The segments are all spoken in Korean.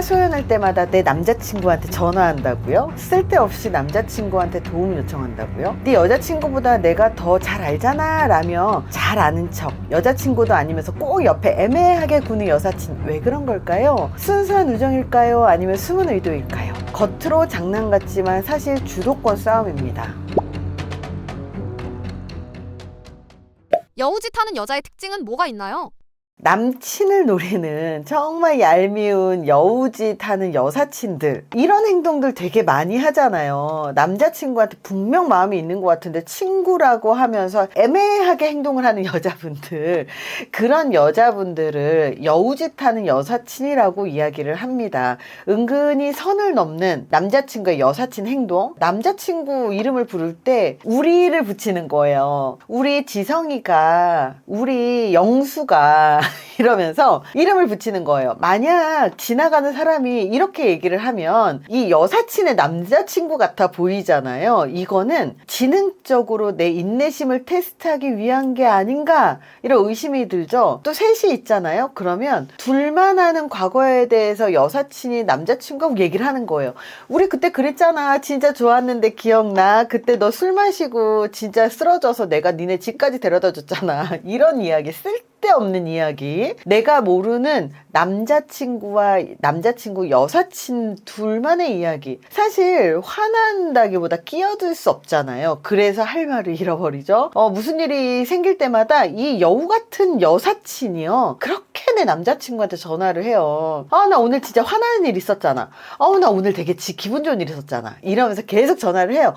하소연할 때마다 내 남자친구한테 전화한다고요? 쓸데없이 남자친구한테 도움 요청한다고요? 네 여자친구보다 내가 더 잘 알잖아 라며 잘 아는 척, 여자친구도 아니면서 꼭 옆에 애매하게 구는 여사친, 왜 그런 걸까요? 순수한 우정일까요? 아니면 숨은 의도일까요? 겉으로 장난 같지만 사실 주도권 싸움입니다. 여우짓하는 여자의 특징은 뭐가 있나요? 남친을 노리는 정말 얄미운 여우짓하는 여사친들, 이런 행동들 되게 많이 하잖아요. 남자친구한테 분명 마음이 있는 것 같은데 친구라고 하면서 애매하게 행동을 하는 여자분들, 그런 여자분들을 여우짓하는 여사친이라고 이야기를 합니다. 은근히 선을 넘는 남자친구의 여사친 행동, 남자친구 이름을 부를 때 우리를 붙이는 거예요. 우리 지성이가, 우리 영수가 이러면서 이름을 붙이는 거예요. 만약 지나가는 사람이 이렇게 얘기를 하면 이 여사친의 남자친구 같아 보이잖아요. 이거는 지능적으로 내 인내심을 테스트하기 위한 게 아닌가, 이런 의심이 들죠. 또 셋이 있잖아요. 그러면 둘만 아는 과거에 대해서 여사친이 남자친구하고 얘기를 하는 거예요. 우리 그때 그랬잖아. 진짜 좋았는데 기억나? 그때 너 술 마시고 진짜 쓰러져서 내가 니네 집까지 데려다 줬잖아. 이런 이야기, 쓸데없는 이야기. 내가 모르는 남자친구와 남자친구 여사친 둘만의 이야기. 사실 화난다기보다 끼어들 수 없잖아요. 그래서 할 말을 잃어버리죠. 무슨 일이 생길 때마다 이 여우 같은 여사친이요, 그렇게 내 남자친구한테 전화를 해요. 나 오늘 진짜 화나는 일 있었잖아. 나 오늘 되게 기분 좋은 일 있었잖아. 이러면서 계속 전화를 해요.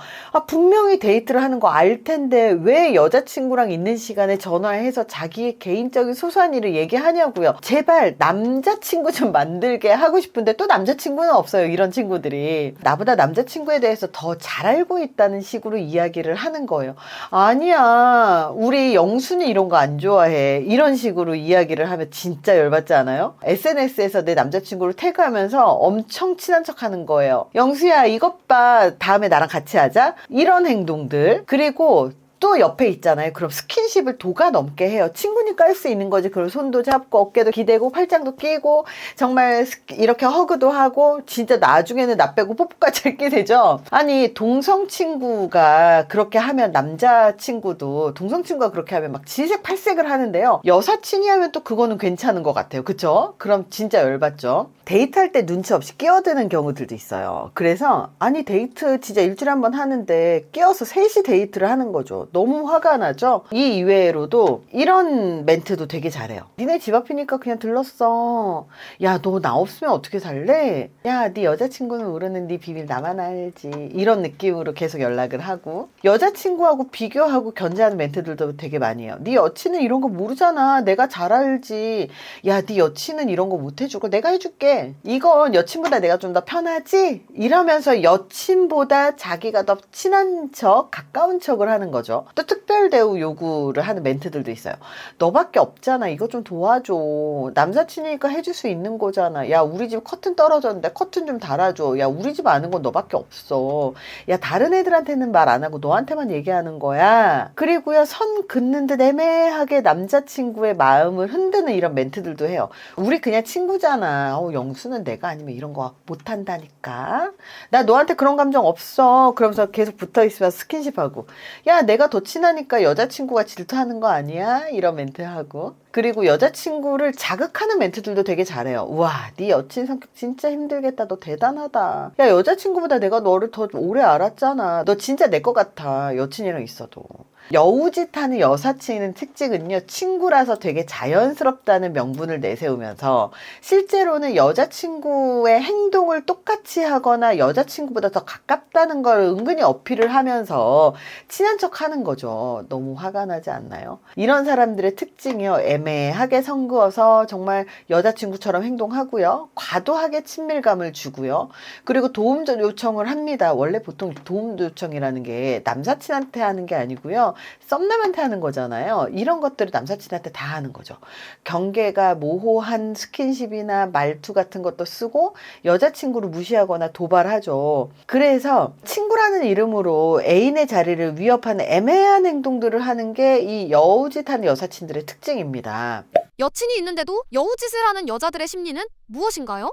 분명히 데이트를 하는 거 알 텐데 왜 여자친구랑 있는 시간에 전화해서 자기의 개인적인 소소한 일을 얘기하냐고요. 제발 남자친구 좀 만들게 하고 싶은데 또 남자친구는 없어요. 이런 친구들이 나보다 남자친구에 대해서 더 잘 알고 있다는 식으로 이야기를 하는 거예요. 아니야, 우리 영순이 이런 거 안 좋아해. 이런 식으로 이야기를 하면 진짜 열받지 않아요? SNS에서 내 남자친구를 태그하면서 엄청 친한 척 하는 거예요. 영수야, 이것 봐, 다음에 나랑 같이 하자. 이런 행동들. 그리고 또 옆에 있잖아요. 그럼 스킨십을 도가 넘게 해요. 친구니까 할 수 있는 거지. 그럼 손도 잡고 어깨도 기대고 팔짱도 끼고 정말 이렇게 허그도 하고, 진짜 나중에는 나 빼고 뽀뽀까지 할게 되죠. 아니, 동성 친구가 그렇게 하면 남자친구도 동성 친구가 그렇게 하면 막 질색팔색을 하는데요. 여사친이 하면 또 그거는 괜찮은 것 같아요. 그쵸? 그럼 진짜 열받죠. 데이트할 때 눈치 없이 끼어드는 경우들도 있어요. 그래서 아니, 데이트 진짜 일주일에 한 번 하는데 끼어서 셋이 데이트를 하는 거죠. 너무 화가 나죠. 이 이외로도 이런 멘트도 되게 잘해요. 니네 집 앞이니까 그냥 들렀어. 야, 너 나 없으면 어떻게 살래? 야, 네 여자친구는 모르는 네 비밀 나만 알지. 이런 느낌으로 계속 연락을 하고, 여자친구하고 비교하고 견제하는 멘트들도 되게 많이 해요. 네 여친은 이런 거 모르잖아. 내가 잘 알지. 야, 네 여친은 이런 거 못 해주고 내가 해줄게. 이건 여친보다 내가 좀 더 편하지? 이러면서 여친보다 자기가 더 친한 척, 가까운 척을 하는 거죠. 또 특별 대우 요구를 하는 멘트들도 있어요. 너밖에 없잖아. 이거 좀 도와줘. 남사친이니까 해줄 수 있는 거잖아. 야, 우리 집 커튼 떨어졌는데 커튼 좀 달아줘. 야, 우리 집 아는 건 너밖에 없어. 야, 다른 애들한테는 말 안 하고 너한테만 얘기하는 거야. 그리고요, 선 긋는 듯 애매하게 남자친구의 마음을 흔드는 이런 멘트들도 해요. 우리 그냥 친구잖아. 영수는 내가 아니면 이런 거 못한다니까. 나 너한테 그런 감정 없어. 그러면서 계속 붙어있으면 스킨십하고, 야, 내가 더 친하니까 여자친구가 질투하는 거 아니야? 이런 멘트하고. 그리고 여자친구를 자극하는 멘트들도 되게 잘해요. 우와, 네 여친 성격 진짜 힘들겠다. 너 대단하다. 야, 여자친구보다 내가 너를 더 오래 알았잖아. 너 진짜 내 것 같아. 여친이랑 있어도. 여우짓하는 여사친의 특징은요, 친구라서 되게 자연스럽다는 명분을 내세우면서 실제로는 여자친구의 행동을 똑같이 하거나 여자친구보다 더 가깝다는 걸 은근히 어필을 하면서 친한 척 하는 거죠. 너무 화가 나지 않나요? 이런 사람들의 특징이요, 애매하게 선 그어서 정말 여자친구처럼 행동하고요, 과도하게 친밀감을 주고요, 그리고 도움 요청을 합니다. 원래 보통 도움 요청이라는 게 남사친한테 하는 게 아니고요, 썸남한테 하는 거잖아요. 이런 것들을 남사친한테 다 하는 거죠. 경계가 모호한 스킨십이나 말투 같은 것도 쓰고 여자친구를 무시하거나 도발하죠. 그래서 친구라는 이름으로 애인의 자리를 위협하는 애매한 행동들을 하는 게 이 여우짓하는 여사친들의 특징입니다. 여친이 있는데도 여우짓을 하는 여자들의 심리는 무엇인가요?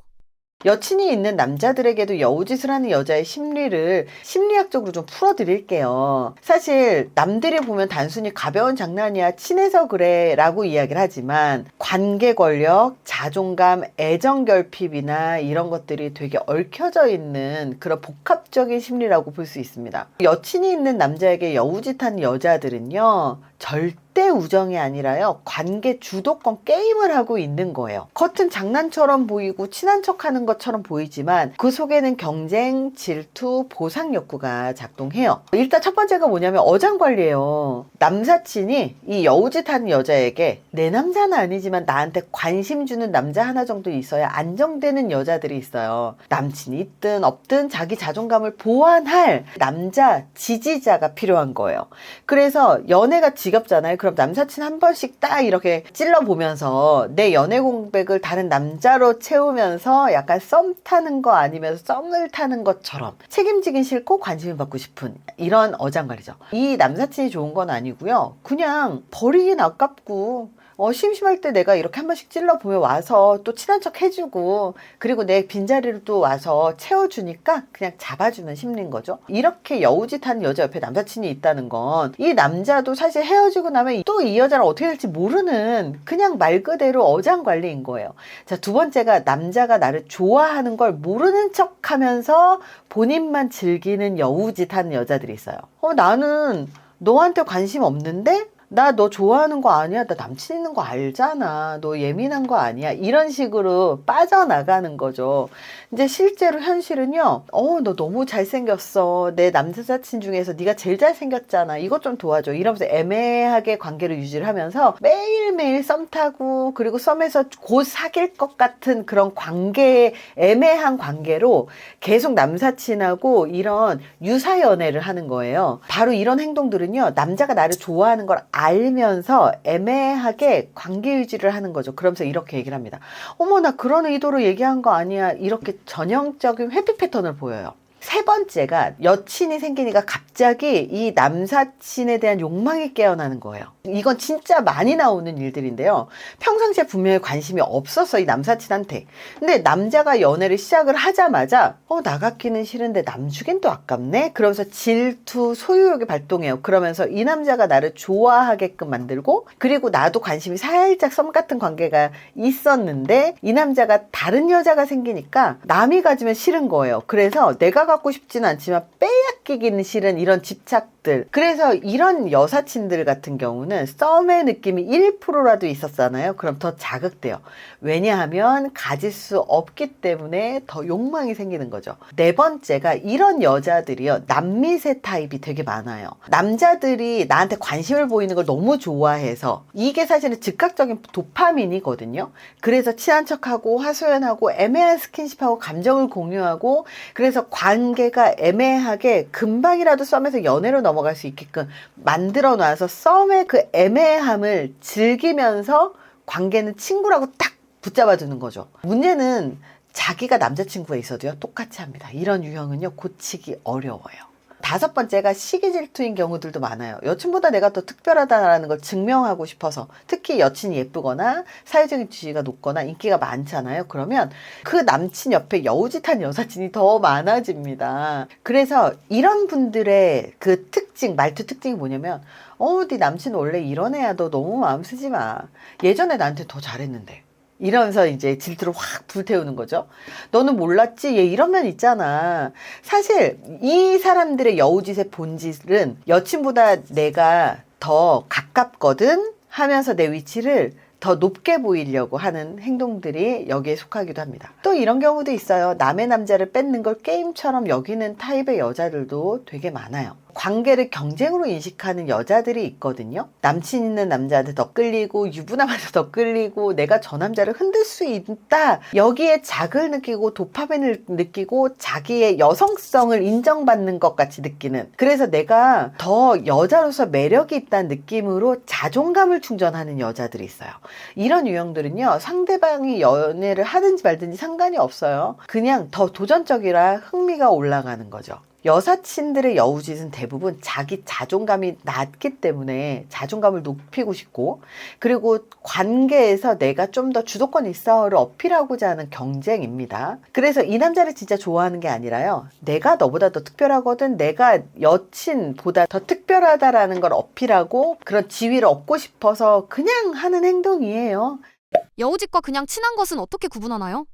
여친이 있는 남자들에게도 여우짓을 하는 여자의 심리를 심리학적으로 좀 풀어드릴게요. 사실 남들이 보면 단순히 가벼운 장난이야, 친해서 그래 라고 이야기를 하지만 관계 권력, 자존감, 애정 결핍이나 이런 것들이 되게 얽혀져 있는 그런 복합적인 심리라고 볼 수 있습니다. 여친이 있는 남자에게 여우짓하는 여자들은요, 절대 우정이 아니라요, 관계 주도권 게임을 하고 있는 거예요. 겉은 장난처럼 보이고 친한 척하는 것처럼 보이지만 그 속에는 경쟁, 질투, 보상 욕구가 작동해요. 일단 첫 번째가 뭐냐면 어장관리예요. 남사친이 이 여우짓하는 여자에게 내 남자는 아니지만 나한테 관심 주는 남자 하나 정도 있어야 안정되는 여자들이 있어요. 남친이 있든 없든 자기 자존감을 보완할 남자 지지자가 필요한 거예요. 그래서 연애가 지겹잖아요. 그럼 남사친 한 번씩 딱 이렇게 찔러보면서 내 연애 공백을 다른 남자로 채우면서 약간 썸 타는 거 아니면 썸을 타는 것처럼 책임지긴 싫고 관심을 받고 싶은 이런 어장관리죠. 이 남사친이 좋은 건 아니고요. 그냥 버리긴 아깝고 심심할 때 내가 이렇게 한 번씩 찔러보면 와서 또 친한 척 해주고 그리고 내 빈자리를 또 와서 채워주니까 그냥 잡아주는 심리인 거죠. 이렇게 여우짓하는 여자 옆에 남사친이 있다는 건 이 남자도 사실 헤어지고 나면 또 이 여자랑 어떻게 될지 모르는 그냥 말 그대로 어장관리인 거예요. 자, 두 번째가 남자가 나를 좋아하는 걸 모르는 척 하면서 본인만 즐기는 여우짓하는 여자들이 있어요. 나는 너한테 관심 없는데? 나 너 좋아하는 거 아니야? 나 남친 있는 거 알잖아. 너 예민한 거 아니야? 이런 식으로 빠져나가는 거죠. 이제 실제로 현실은요. 너 너무 잘생겼어. 내 남사친 중에서 네가 제일 잘생겼잖아. 이것 좀 도와줘. 이러면서 애매하게 관계를 유지를 하면서 매일매일 썸 타고 그리고 썸에서 곧 사귈 것 같은 그런 관계, 애매한 관계로 계속 남사친하고 이런 유사 연애를 하는 거예요. 바로 이런 행동들은요. 남자가 나를 좋아하는 걸 알면서 애매하게 관계 유지를 하는 거죠. 그러면서 이렇게 얘기를 합니다. 나 그런 의도로 얘기한 거 아니야. 이렇게 전형적인 회피 패턴을 보여요. 세 번째가 여친이 생기니까 갑자기 이 남사친에 대한 욕망이 깨어나는 거예요. 이건 진짜 많이 나오는 일들인데요. 평상시에 분명히 관심이 없었어, 이 남사친한테. 근데 남자가 연애를 시작을 하자마자 나 같기는 싫은데 남 주긴 또 아깝네? 그러면서 질투, 소유욕이 발동해요. 그러면서 이 남자가 나를 좋아하게끔 만들고 그리고 나도 관심이 살짝 썸 같은 관계가 있었는데 이 남자가 다른 여자가 생기니까 남이 가지면 싫은 거예요. 그래서 내가 갖고 싶지는 않지만 빼앗기기는 싫은 이런 집착들. 그래서 이런 여사친들 같은 경우는 썸의 느낌이 1%라도 있었잖아요. 그럼 더 자극돼요. 왜냐하면 가질 수 없기 때문에 더 욕망이 생기는 거죠. 네 번째가 이런 여자들이요. 남미세 타입이 되게 많아요. 남자들이 나한테 관심을 보이는 걸 너무 좋아해서 이게 사실은 즉각적인 도파민이거든요. 그래서 친한 척하고 하소연하고 애매한 스킨십하고 감정을 공유하고 그래서 관계가 애매하게 금방이라도 썸에서 연애로 넘어갈 수 있게끔 만들어 놔서 썸의 그 애매함을 즐기면서 관계는 친구라고 딱 붙잡아 두는 거죠. 문제는 자기가 남자친구가 있어도요 똑같이 합니다. 이런 유형은요 고치기 어려워요. 다섯 번째가 시기 질투인 경우들도 많아요. 여친보다 내가 더 특별하다라는 걸 증명하고 싶어서 특히 여친이 예쁘거나 사회적인 지위가 높거나 인기가 많잖아요. 그러면 그 남친 옆에 여우짓한 여사친이 더 많아집니다. 그래서 이런 분들의 그 특징, 말투 특징이 뭐냐면 네 남친 원래 이런 애야. 너 너무 마음 쓰지 마. 예전에 나한테 더 잘했는데. 이러면서 이제 질투를 확 불태우는 거죠. 너는 몰랐지? 얘 이런 면 있잖아. 사실 이 사람들의 여우짓의 본질은 여친보다 내가 더 가깝거든 하면서 내 위치를 더 높게 보이려고 하는 행동들이 여기에 속하기도 합니다. 또 이런 경우도 있어요. 남의 남자를 뺏는 걸 게임처럼 여기는 타입의 여자들도 되게 많아요. 관계를 경쟁으로 인식하는 여자들이 있거든요. 남친 있는 남자한테 더 끌리고 유부남한테 더 끌리고 내가 저 남자를 흔들 수 있다. 여기에 자극을 느끼고 도파민을 느끼고 자기의 여성성을 인정받는 것 같이 느끼는. 그래서 내가 더 여자로서 매력이 있다는 느낌으로 자존감을 충전하는 여자들이 있어요. 이런 유형들은요. 상대방이 연애를 하든지 말든지 상관이 없어요. 그냥 더 도전적이라 흥미가 올라가는 거죠. 여사친들의 여우짓은 대부분 자기 자존감이 낮기 때문에 자존감을 높이고 싶고, 그리고 관계에서 내가 좀 더 주도권 있어를 어필하고자 하는 경쟁입니다. 그래서 이 남자를 진짜 좋아하는 게 아니라요, 내가 너보다 더 특별하거든, 내가 여친보다 더 특별하다라는 걸 어필하고 그런 지위를 얻고 싶어서 그냥 하는 행동이에요. 여우짓과 그냥 친한 것은 어떻게 구분하나요?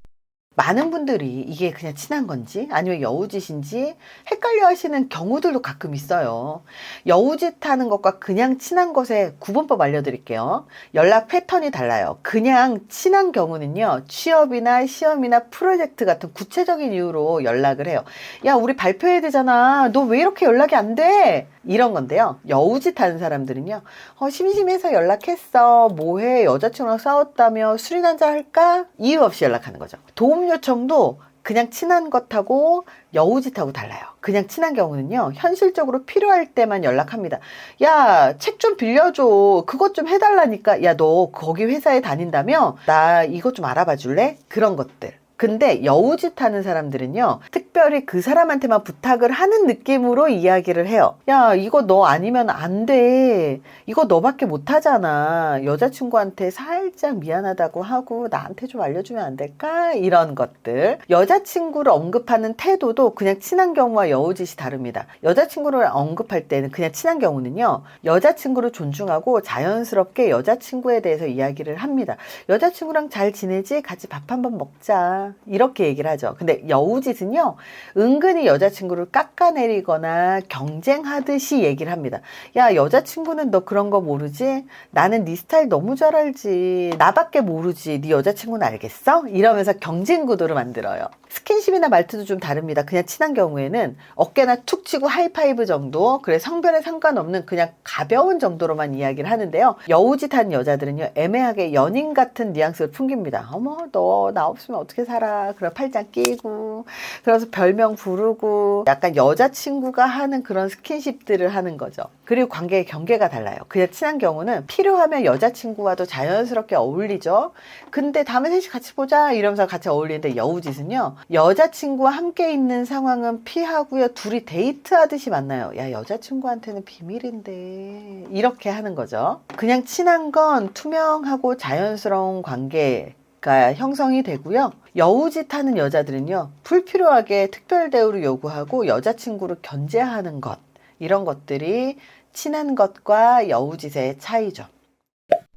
많은 분들이 이게 그냥 친한 건지 아니면 여우짓인지 헷갈려 하시는 경우들도 가끔 있어요. 여우짓 하는 것과 그냥 친한 것의 구분법 알려드릴게요. 연락 패턴이 달라요. 그냥 친한 경우는요, 취업이나 시험이나 프로젝트 같은 구체적인 이유로 연락을 해요. 야, 우리 발표해야 되잖아. 너 왜 이렇게 연락이 안 돼? 이런 건데요. 여우짓 하는 사람들은요, 심심해서 연락했어. 뭐해? 여자친구랑 싸웠다며 술이나 한잔 할까? 이유 없이 연락하는 거죠. 도움 요청도 그냥 친한 것하고 여우짓하고 달라요. 그냥 친한 경우는요, 현실적으로 필요할 때만 연락합니다. 야, 책 좀 빌려줘. 그것 좀 해달라니까. 야, 너 거기 회사에 다닌다며? 나 이것 좀 알아봐 줄래? 그런 것들. 근데 여우짓 하는 사람들은요, 특별히 그 사람한테만 부탁을 하는 느낌으로 이야기를 해요. 야, 이거 너 아니면 안 돼. 이거 너밖에 못 하잖아. 여자친구한테 살짝 미안하다고 하고 나한테 좀 알려주면 안 될까? 이런 것들. 여자친구를 언급하는 태도도 그냥 친한 경우와 여우짓이 다릅니다. 여자친구를 언급할 때는, 그냥 친한 경우는요, 여자친구를 존중하고 자연스럽게 여자친구에 대해서 이야기를 합니다. 여자친구랑 잘 지내지? 같이 밥 한번 먹자. 이렇게 얘기를 하죠. 근데 여우짓은요, 은근히 여자친구를 깎아내리거나 경쟁하듯이 얘기를 합니다. 야, 여자친구는 너 그런 거 모르지? 나는 네 스타일 너무 잘 알지. 나밖에 모르지. 네 여자친구는 알겠어? 이러면서 경쟁 구도를 만들어요. 스킨십이나 말투도 좀 다릅니다. 그냥 친한 경우에는 어깨나 툭 치고 하이파이브 정도, 그래 성별에 상관없는 그냥 가벼운 정도로만 이야기를 하는데요. 여우짓하는 여자들은요, 애매하게 연인 같은 뉘앙스를 풍깁니다. 어머, 너 나 없으면 어떻게 살아? 그럼 팔짱 끼고, 그래서 별명 부르고, 약간 여자친구가 하는 그런 스킨십들을 하는 거죠. 그리고 관계의 경계가 달라요. 그냥 친한 경우는 필요하면 여자친구와도 자연스럽게 어울리죠. 근데 다음에 셋이 같이 보자 이러면서 같이 어울리는데, 여우짓은요, 여자친구와 함께 있는 상황은 피하고요, 둘이 데이트하듯이 만나요. 야, 여자친구한테는 비밀인데, 이렇게 하는 거죠. 그냥 친한 건 투명하고 자연스러운 관계가 형성이 되고요. 여우짓 하는 여자들은요, 불필요하게 특별 대우를 요구하고 여자친구를 견제하는 것, 이런 것들이 친한 것과 여우짓의 차이죠.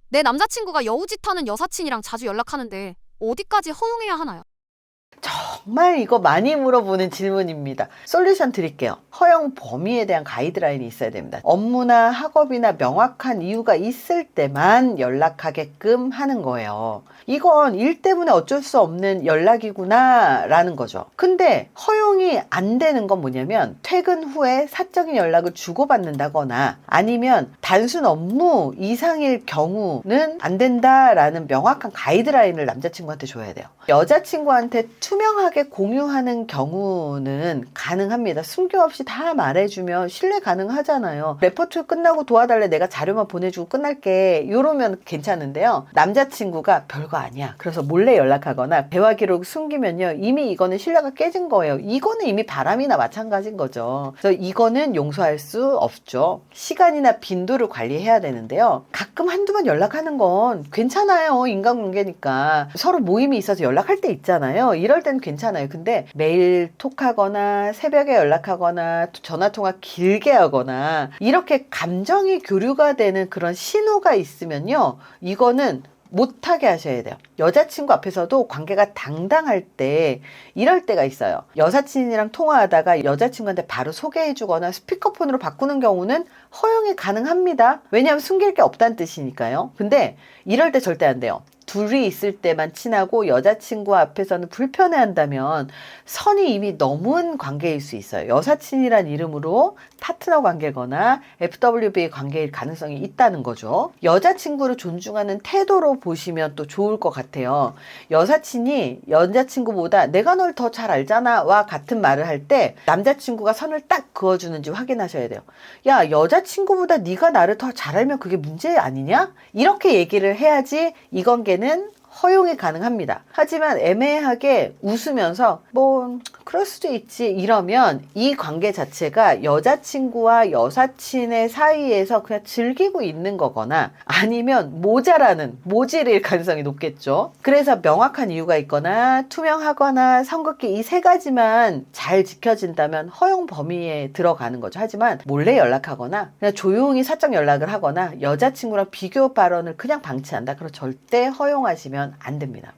내 남자친구가 여우짓하는 여사친이랑 자주 연락하는데 어디까지 허용해야 하나요? 정말 이거 많이 물어보는 질문입니다. 솔루션 드릴게요. 허용 범위에 대한 가이드라인이 있어야 됩니다. 업무나 학업이나 명확한 이유가 있을 때만 연락하게끔 하는 거예요. 이건 일 때문에 어쩔 수 없는 연락이구나 라는 거죠. 근데 허용이 안 되는 건 뭐냐면, 퇴근 후에 사적인 연락을 주고받는다거나 아니면 단순 업무 이상일 경우는 안 된다라는 명확한 가이드라인을 남자친구한테 줘야 돼요. 여자친구한테 투명하게 공유하는 경우는 가능합니다. 숨겨 없이 다 말해주면 신뢰 가능하잖아요. 레포트 끝나고 도와달래, 내가 자료만 보내주고 끝날게, 이러면 괜찮은데요. 남자친구가 별거 아니야, 그래서 몰래 연락하거나 대화 기록 숨기면요, 이미 이거는 신뢰가 깨진 거예요. 이거는 이미 바람이나 마찬가지인 거죠. 그래서 이거는 용서할 수 없죠. 시간이나 빈도를 관리해야 되는데요. 가끔 한두 번 연락하는 건 괜찮아요. 인간관계니까. 서로 모임이 있어서 연락할 때 있잖아요. 이럴 땐 괜찮아요. 근데 매일 톡하거나 새벽에 연락하거나 전화통화 길게 하거나 이렇게 감정이 교류가 되는 그런 신호가 있으면요, 이거는 못하게 하셔야 돼요. 여자친구 앞에서도 관계가 당당할 때 이럴 때가 있어요. 여사친이랑 통화하다가 여자친구한테 바로 소개해주거나 스피커폰으로 바꾸는 경우는 허용이 가능합니다. 왜냐하면 숨길 게 없다는 뜻이니까요. 근데 이럴 때 절대 안 돼요. 둘이 있을 때만 친하고 여자친구 앞에서는 불편해한다면 선이 이미 넘은 관계일 수 있어요. 여사친이란 이름으로 파트너 관계거나 FWB 관계일 가능성이 있다는 거죠. 여자친구를 존중하는 태도로 보시면 또 좋을 것 같아요. 여사친이 여자친구보다 내가 널 더 잘 알잖아 와 같은 말을 할 때 남자친구가 선을 딱 그어주는지 확인하셔야 돼요. 야, 여자친구보다 네가 나를 더 잘 알면 그게 문제 아니냐? 이렇게 얘기를 해야지 이 관계는 허용이 가능합니다. 하지만 애매하게 웃으면서 뭐 그럴 수도 있지 이러면 이 관계 자체가 여자친구와 여사친의 사이에서 그냥 즐기고 있는 거거나 아니면 모질일 가능성이 높겠죠. 그래서 명확한 이유가 있거나 투명하거나 성급기 이 세 가지만 잘 지켜진다면 허용 범위에 들어가는 거죠. 하지만 몰래 연락하거나 그냥 조용히 사적 연락을 하거나 여자친구랑 비교 발언을 그냥 방치한다. 그럼 절대 허용하시면 안 됩니다.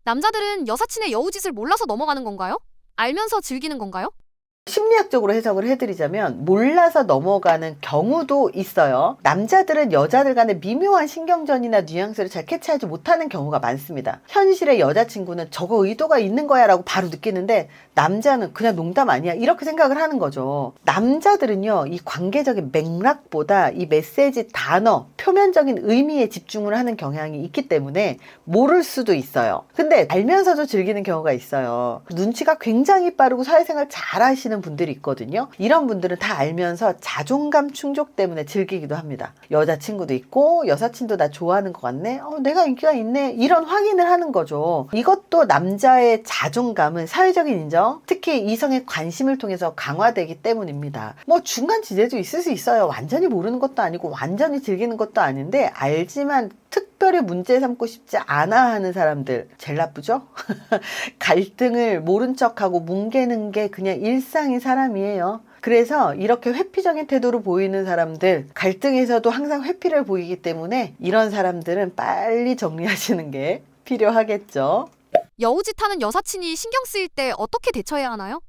남자들은 여사친의 여우짓을 몰라서 넘어가는 건가요? 알면서 즐기는 건가요? 심리학적으로 해석을 해드리자면 몰라서 넘어가는 경우도 있어요. 남자들은 여자들 간의 미묘한 신경전이나 뉘앙스를 잘 캐치하지 못하는 경우가 많습니다. 현실의 여자친구는 저거 의도가 있는 거야 라고 바로 느끼는데 남자는 그냥 농담 아니야 이렇게 생각을 하는 거죠. 남자들은요 이 관계적인 맥락보다 이 메시지 단어 표면적인 의미에 집중을 하는 경향이 있기 때문에 모를 수도 있어요. 근데 알면서도 즐기는 경우가 있어요. 눈치가 굉장히 빠르고 사회생활 잘 하시는 분들이 있거든요. 이런 분들은 다 알면서 자존감 충족 때문에 즐기기도 합니다. 여자친구도 있고 여사친도 나 좋아하는 것 같네. 내가 인기가 있네. 이런 확인을 하는 거죠. 이것도 남자의 자존감은 사회적인 인정, 특히 이성의 관심을 통해서 강화되기 때문입니다. 뭐 중간 지대도 있을 수 있어요. 완전히 모르는 것도 아니고 완전히 즐기는 것도 아닌데 알지만 특별히 문제 삼고 싶지 않아 하는 사람들 제일 나쁘죠? 갈등을 모른 척하고 뭉개는 게 그냥 일상인 사람이에요. 그래서 이렇게 회피적인 태도로 보이는 사람들, 갈등에서도 항상 회피를 보이기 때문에 이런 사람들은 빨리 정리하시는 게 필요하겠죠. 여우짓하는 여사친이 신경 쓰일 때 어떻게 대처해야 하나요?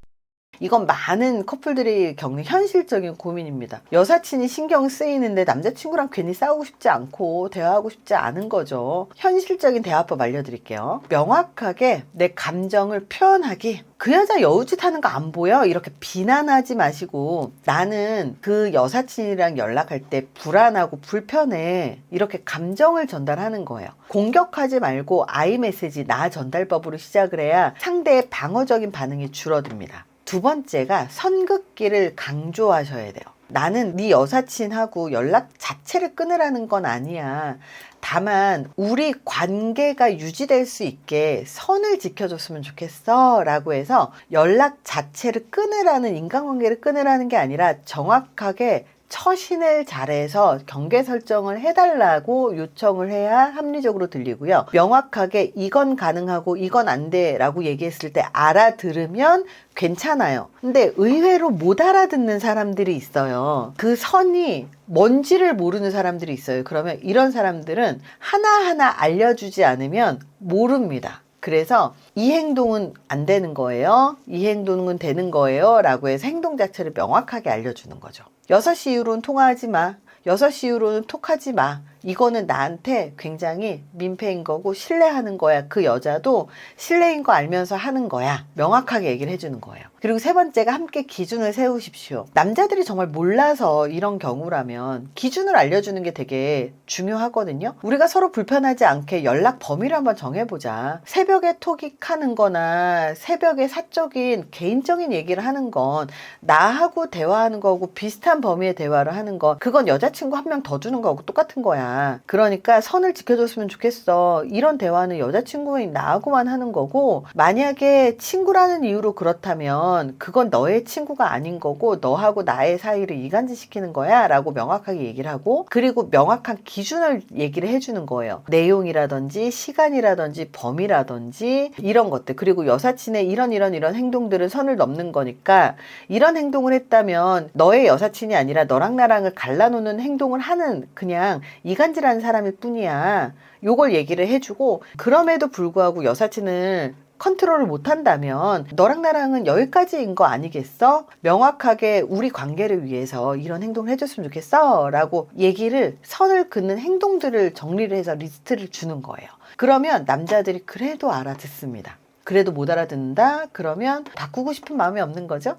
이건 많은 커플들이 겪는 현실적인 고민입니다. 여사친이 신경 쓰이는데 남자친구랑 괜히 싸우고 싶지 않고 대화하고 싶지 않은 거죠. 현실적인 대화법 알려드릴게요. 명확하게 내 감정을 표현하기. 그 여자 여우짓 하는 거 안 보여? 이렇게 비난하지 마시고 나는 그 여사친이랑 연락할 때 불안하고 불편해. 이렇게 감정을 전달하는 거예요. 공격하지 말고 아이 메시지 나 전달법으로 시작을 해야 상대의 방어적인 반응이 줄어듭니다. 두 번째가 선긋기를 강조하셔야 돼요. 나는 네 여사친하고 연락 자체를 끊으라는 건 아니야. 다만 우리 관계가 유지될 수 있게 선을 지켜줬으면 좋겠어 라고 해서 연락 자체를 끊으라는, 인간관계를 끊으라는 게 아니라 정확하게 처신을 잘해서 경계 설정을 해달라고 요청을 해야 합리적으로 들리고요. 명확하게 이건 가능하고 이건 안 돼 라고 얘기했을 때 알아들으면 괜찮아요. 근데 의외로 못 알아듣는 사람들이 있어요. 그 선이 뭔지를 모르는 사람들이 있어요. 그러면 이런 사람들은 하나하나 알려주지 않으면 모릅니다. 그래서 이 행동은 안 되는 거예요. 이 행동은 되는 거예요. 라고 해서 행동 자체를 명확하게 알려주는 거죠. 6시 이후로는 통화하지 마. 6시 이후로는 톡하지 마. 이거는 나한테 굉장히 민폐인 거고 신뢰하는 거야. 그 여자도 신뢰인 거 알면서 하는 거야. 명확하게 얘기를 해주는 거예요. 그리고 세 번째가 함께 기준을 세우십시오. 남자들이 정말 몰라서 이런 경우라면 기준을 알려주는 게 되게 중요하거든요. 우리가 서로 불편하지 않게 연락 범위를 한번 정해보자. 새벽에 톡하는 거나 새벽에 사적인 개인적인 얘기를 하는 건 나하고 대화하는 거고 비슷한 범위의 대화를 하는 건 그건 여자친구 한 명 더 주는 거하고 똑같은 거야. 그러니까 선을 지켜줬으면 좋겠어. 이런 대화는 여자친구인 나하고만 하는 거고 만약에 친구라는 이유로 그렇다면 그건 너의 친구가 아닌 거고 너하고 나의 사이를 이간질 시키는 거야 라고 명확하게 얘기를 하고 그리고 명확한 기준을 얘기를 해주는 거예요. 내용이라든지 시간이라든지 범위라든지 이런 것들 그리고 여사친의 이런 행동들은 선을 넘는 거니까 이런 행동을 했다면 너의 여사친이 아니라 너랑 나랑을 갈라놓는 행동을 하는 그냥 이간질하는 사람일 뿐이야. 요걸 얘기를 해주고 그럼에도 불구하고 여사친을 컨트롤을 못한다면 너랑 나랑은 여기까지인 거 아니겠어? 명확하게 우리 관계를 위해서 이런 행동을 해줬으면 좋겠어 라고 얘기를 선을 긋는 행동들을 정리를 해서 리스트를 주는 거예요. 그러면 남자들이 그래도 알아듣습니다. 그래도 못 알아듣는다? 그러면 바꾸고 싶은 마음이 없는 거죠?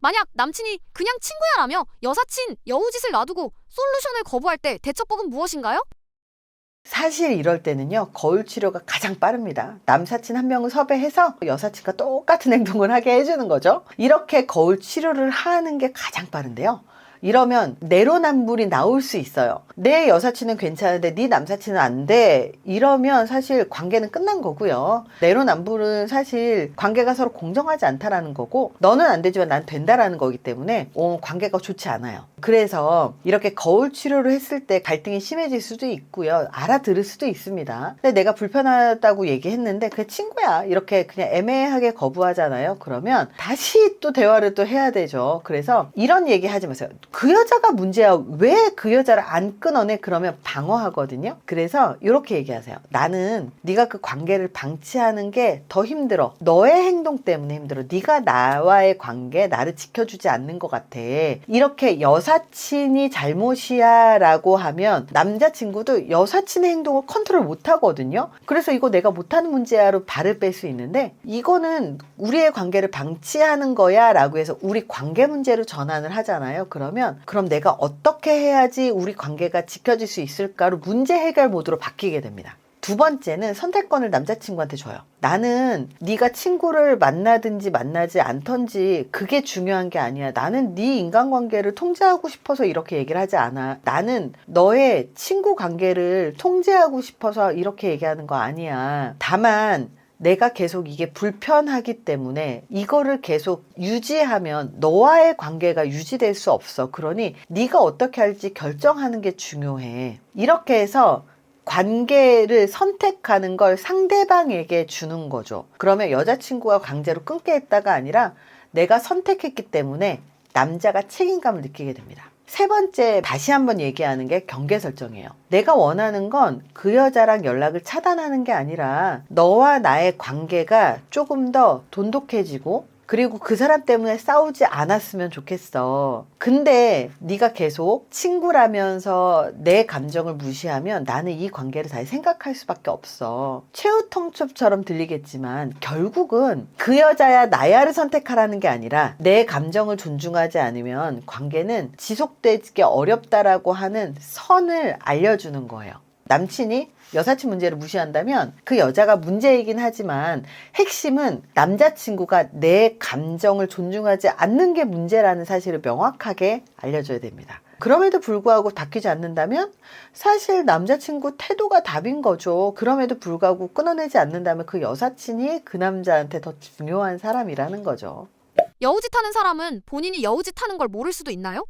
만약 남친이 그냥 친구야라며 여사친 여우짓을 놔두고 솔루션을 거부할 때 대처법은 무엇인가요? 사실 이럴 때는요 거울 치료가 가장 빠릅니다. 남사친 한 명을 섭외해서 여사친과 똑같은 행동을 하게 해주는 거죠. 이렇게 거울 치료를 하는 게 가장 빠른데요. 이러면 내로남불이 나올 수 있어요. 내 여사친은 괜찮은데 네 남사친은 안 돼. 이러면 사실 관계는 끝난 거고요. 내로남불은 사실 관계가 서로 공정하지 않다라는 거고, 너는 안 되지만 난 된다라는 거기 때문에 관계가 좋지 않아요. 그래서 이렇게 거울 치료를 했을 때 갈등이 심해질 수도 있고요. 알아들을 수도 있습니다. 근데 내가 불편하다고 얘기했는데 그게 친구야, 이렇게 그냥 애매하게 거부하잖아요. 그러면 다시 또 대화를 또 해야 되죠. 그래서 이런 얘기 하지 마세요. 그 여자가 문제야, 왜 그 여자를 안 끊어내? 그러면 방어하거든요. 그래서 이렇게 얘기하세요. 나는 네가 그 관계를 방치하는 게 더 힘들어. 너의 행동 때문에 힘들어. 네가 나와의 관계, 나를 지켜주지 않는 것 같아. 이렇게 여사친이 잘못이야 라고 하면 남자친구도 여사친의 행동을 컨트롤 못 하거든요. 그래서 이거 내가 못하는 문제야로 발을 뺄 수 있는데, 이거는 우리의 관계를 방치하는 거야 라고 해서 우리 관계 문제로 전환을 하잖아요. 그럼 내가 어떻게 해야지 우리 관계가 지켜질 수 있을까로 문제 해결 모드로 바뀌게 됩니다. 두 번째는 선택권을 남자친구한테 줘요. 나는 네가 친구를 만나든지 만나지 않던지 그게 중요한 게 아니야. 나는 네 인간관계를 통제하고 싶어서 이렇게 얘기를 하지 않아. 나는 너의 친구 관계를 통제하고 싶어서 이렇게 얘기하는 거 아니야. 다만 내가 계속 이게 불편하기 때문에 이거를 계속 유지하면 너와의 관계가 유지될 수 없어. 그러니 네가 어떻게 할지 결정하는 게 중요해. 이렇게 해서 관계를 선택하는 걸 상대방에게 주는 거죠. 그러면 여자친구가 강제로 끊게 했다가 아니라 내가 선택했기 때문에 남자가 책임감을 느끼게 됩니다. 세 번째, 다시 한번 얘기하는 게 경계 설정이에요. 내가 원하는 건 그 여자랑 연락을 차단하는 게 아니라 너와 나의 관계가 조금 더 돈독해지고, 그리고 그 사람 때문에 싸우지 않았으면 좋겠어. 근데 네가 계속 친구라면서 내 감정을 무시하면 나는 이 관계를 다시 생각할 수밖에 없어. 최후통첩처럼 들리겠지만 결국은 그 여자야 나야를 선택하라는 게 아니라 내 감정을 존중하지 않으면 관계는 지속되기 어렵다라고 하는 선을 알려주는 거예요. 남친이 여사친 문제를 무시한다면 그 여자가 문제이긴 하지만 핵심은 남자친구가 내 감정을 존중하지 않는 게 문제라는 사실을 명확하게 알려줘야 됩니다. 그럼에도 불구하고 바뀌지 않는다면 사실 남자친구 태도가 답인 거죠. 그럼에도 불구하고 끊어내지 않는다면 그 여사친이 그 남자한테 더 중요한 사람이라는 거죠. 여우짓 하는 사람은 본인이 여우짓 하는 걸 모를 수도 있나요?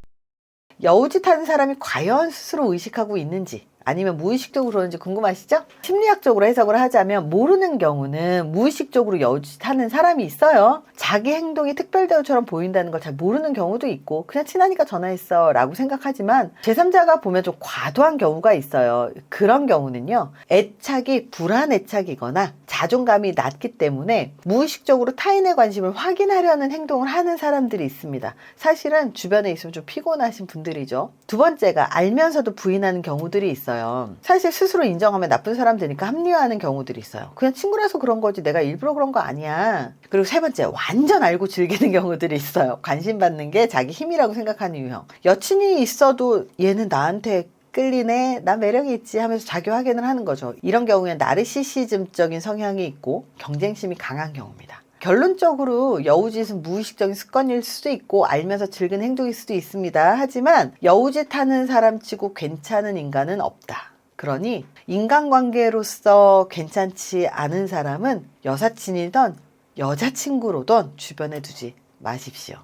여우짓 하는 사람이 과연 스스로 의식하고 있는지, 아니면 무의식적으로 그러는지 궁금하시죠? 심리학적으로 해석을 하자면 모르는 경우는 무의식적으로 여우짓하는 사람이 있어요. 자기 행동이 특별대우처럼 보인다는 걸 잘 모르는 경우도 있고 그냥 친하니까 전화했어 라고 생각하지만, 제3자가 보면 좀 과도한 경우가 있어요. 그런 경우는요, 애착이 불안 애착이거나 자존감이 낮기 때문에 무의식적으로 타인의 관심을 확인하려는 행동을 하는 사람들이 있습니다. 사실은 주변에 있으면 좀 피곤하신 분들이죠. 두 번째가 알면서도 부인하는 경우들이 있어요. 사실 스스로 인정하면 나쁜 사람 되니까 합리화하는 경우들이 있어요. 그냥 친구라서 그런 거지 내가 일부러 그런 거 아니야. 그리고 세 번째, 완전 알고 즐기는 경우들이 있어요. 관심 받는 게 자기 힘이라고 생각하는 유형. 여친이 있어도 얘는 나한테 끌리네, 나 매력이 있지 하면서 자기 확인을 하는 거죠. 이런 경우에는 나르시시즘적인 성향이 있고 경쟁심이 강한 경우입니다. 결론적으로 여우짓은 무의식적인 습관일 수도 있고 알면서 즐기는 행동일 수도 있습니다. 하지만 여우짓 하는 사람치고 괜찮은 인간은 없다. 그러니 인간관계로서 괜찮지 않은 사람은 여사친이든 여자친구로든 주변에 두지 마십시오.